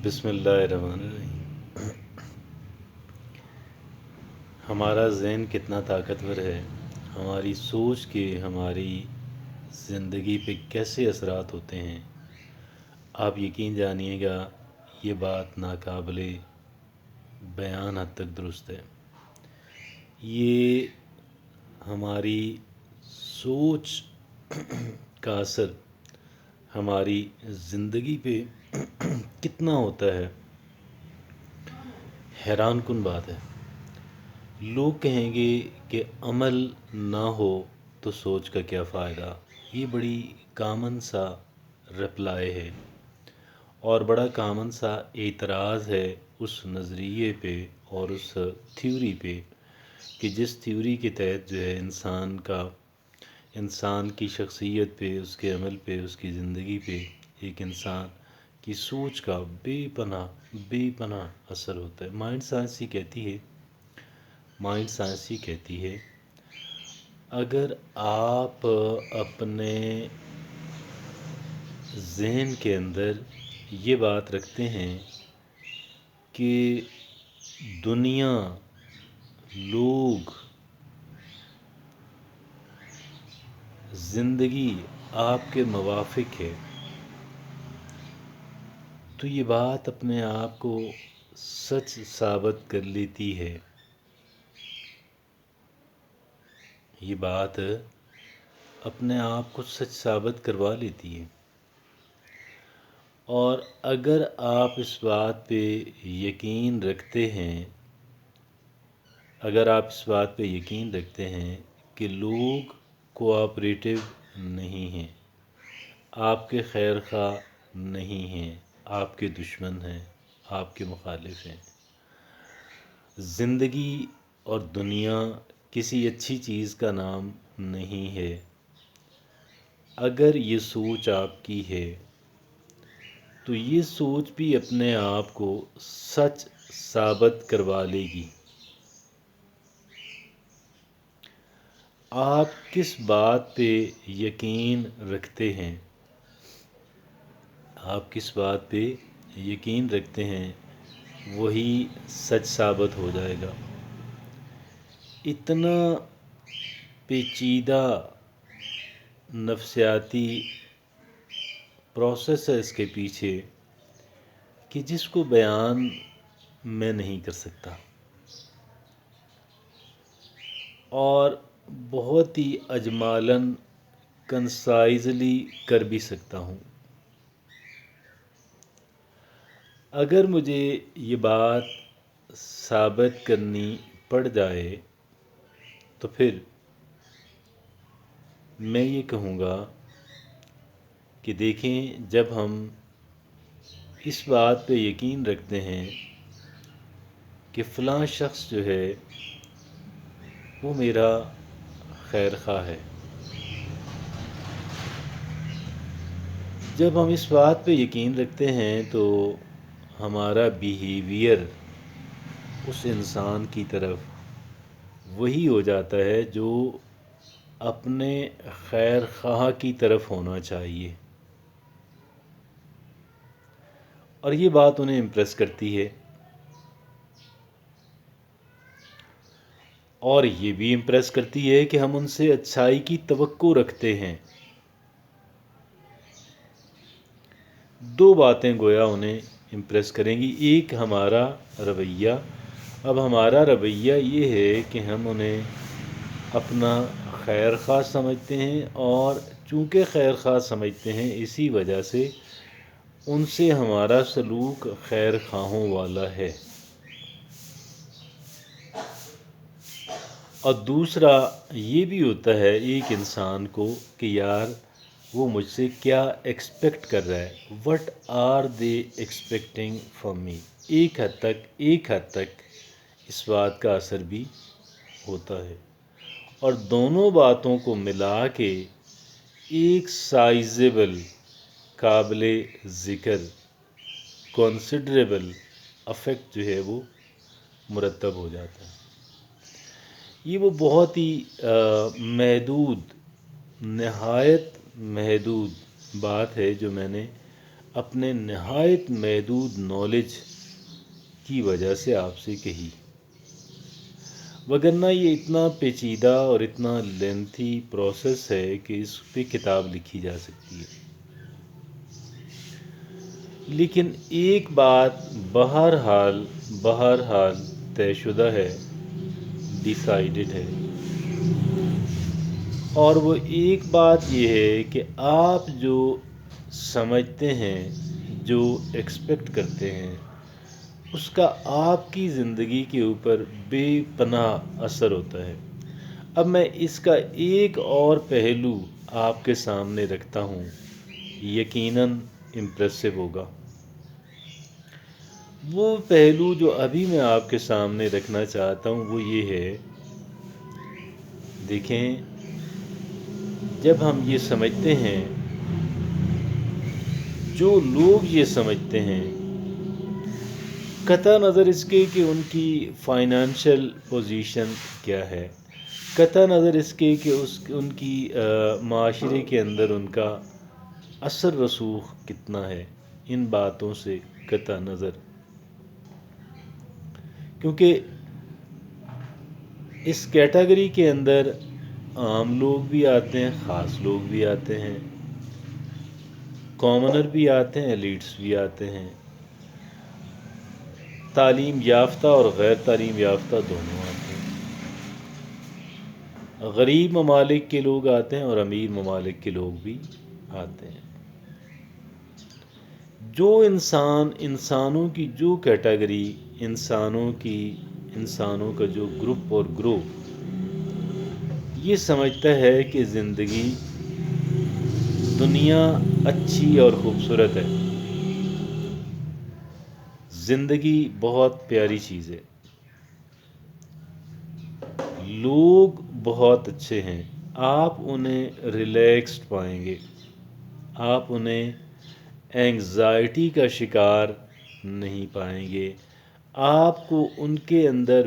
بسم اللہ الرحمن الرحیم۔ ہمارا ذہن کتنا طاقتور ہے، ہماری سوچ کے ہماری زندگی پہ کیسے اثرات ہوتے ہیں، آپ یقین جانیے گا یہ بات ناقابل بیان حد تک درست ہے۔ یہ ہماری سوچ کا اثر ہماری زندگی پہ کتنا ہوتا ہے، حیران کن بات ہے۔ لوگ کہیں گے کہ عمل نہ ہو تو سوچ کا کیا فائدہ، یہ بڑی کامن سا رپلائی ہے اور بڑا کامن سا اعتراض ہے اس نظریے پہ اور اس تھیوری پہ کہ جس تھیوری کے تحت جو ہے انسان کی شخصیت پہ، اس کے عمل پہ، اس کی زندگی پہ ایک انسان کی سوچ کا بے پناہ اثر ہوتا ہے۔ مائنڈ سائنس ہی کہتی ہے اگر آپ اپنے ذہن کے اندر یہ بات رکھتے ہیں کہ دنیا، لوگ، زندگی آپ کے موافق ہے، تو یہ بات اپنے آپ کو سچ ثابت کر لیتی ہے۔ یہ بات اپنے آپ کو سچ ثابت کروا لیتی ہے، اور اگر آپ اس بات پہ یقین رکھتے ہیں کہ لوگ کوآپریٹو نہیں ہیں، آپ کے خیر خواہ نہیں ہیں، آپ کے دشمن ہیں، آپ کے مخالف ہیں، زندگی اور دنیا کسی اچھی چیز کا نام نہیں ہے، اگر یہ سوچ آپ کی ہے تو یہ سوچ بھی اپنے آپ کو سچ ثابت کروا لے گی۔ آپ کس بات پہ یقین رکھتے ہیں، وہی سچ ثابت ہو جائے گا۔ اتنا پیچیدہ نفسیاتی پروسیس ہے اس کے پیچھے کہ جس کو بیان میں نہیں کر سکتا، اور بہت ہی اجمالاً کنسائزلی کر بھی سکتا ہوں۔ اگر مجھے یہ بات ثابت کرنی پڑ جائے تو پھر میں یہ کہوں گا کہ دیکھیں، جب ہم اس بات پہ یقین رکھتے ہیں کہ فلاں شخص جو ہے وہ میرا خیر خواہ ہے، جب ہم اس بات پہ یقین رکھتے ہیں تو ہمارا بیہیویئر اس انسان کی طرف وہی ہو جاتا ہے جو اپنے خیر خواہ کی طرف ہونا چاہیے، اور یہ بات انہیں امپریس کرتی ہے، اور یہ بھی امپریس کرتی ہے کہ ہم ان سے اچھائی کی توقع رکھتے ہیں۔ دو باتیں گویا انہیں امپریس کریں گی، ایک ہمارا رویہ۔ اب ہمارا رویہ یہ ہے کہ ہم انہیں اپنا خیر خواہ سمجھتے ہیں، اور چونکہ خیر خواہ سمجھتے ہیں اسی وجہ سے ان سے ہمارا سلوک خیر خواہوں والا ہے۔ اور دوسرا یہ بھی ہوتا ہے ایک انسان کو کہ یار وہ مجھ سے کیا ایکسپیکٹ کر رہا ہے، what are they expecting from me. ایک حد تک اس بات کا اثر بھی ہوتا ہے، اور دونوں باتوں کو ملا کے ایک سائزیبل، قابل ذکر، کنسیڈریبل افیکٹ جو ہے وہ مرتب ہو جاتا ہے۔ یہ وہ بہت ہی نہایت محدود بات ہے جو میں نے اپنے نہایت محدود نالج کی وجہ سے آپ سے کہی، وگرنہ یہ اتنا پیچیدہ اور اتنا لینتھی پروسیس ہے کہ اس پہ کتاب لکھی جا سکتی ہے۔ لیکن ایک بات بہرحال طے شدہ ہے، ڈیسائیڈڈ ہے، اور وہ ایک بات یہ ہے کہ آپ جو سمجھتے ہیں، جو ایکسپیکٹ کرتے ہیں، اس کا آپ کی زندگی کے اوپر بے پناہ اثر ہوتا ہے۔ اب میں اس کا ایک اور پہلو آپ کے سامنے رکھتا ہوں، یقیناً امپریسو ہوگا۔ وہ پہلو جو ابھی میں آپ کے سامنے رکھنا چاہتا ہوں وہ یہ ہے، دیکھیں، جب ہم یہ سمجھتے ہیں، جو لوگ یہ سمجھتے ہیں، قطع نظر اس کے کہ ان کی فائنانشل پوزیشن کیا ہے، قطع نظر اس کے کہ ان کی معاشرے کے اندر ان کا اثر رسوخ کتنا ہے، ان باتوں سے قطع نظر، کیونکہ اس کیٹیگری کے اندر عام لوگ بھی آتے ہیں، خاص لوگ بھی آتے ہیں، کامنر بھی آتے ہیں، ایلیٹس بھی آتے ہیں، تعلیم یافتہ اور غیر تعلیم یافتہ دونوں آتے ہیں، غریب ممالک کے لوگ آتے ہیں اور امیر ممالک کے لوگ بھی آتے ہیں۔ جو انسانوں کی جو کیٹیگری، انسانوں کا جو گروپ اور گروہ یہ سمجھتا ہے کہ دنیا اچھی اور خوبصورت ہے، زندگی بہت پیاری چیز ہے، لوگ بہت اچھے ہیں، آپ انہیں ریلیکسڈ پائیں گے، آپ انہیں اینگزائٹی کا شکار نہیں پائیں گے، آپ کو ان کے اندر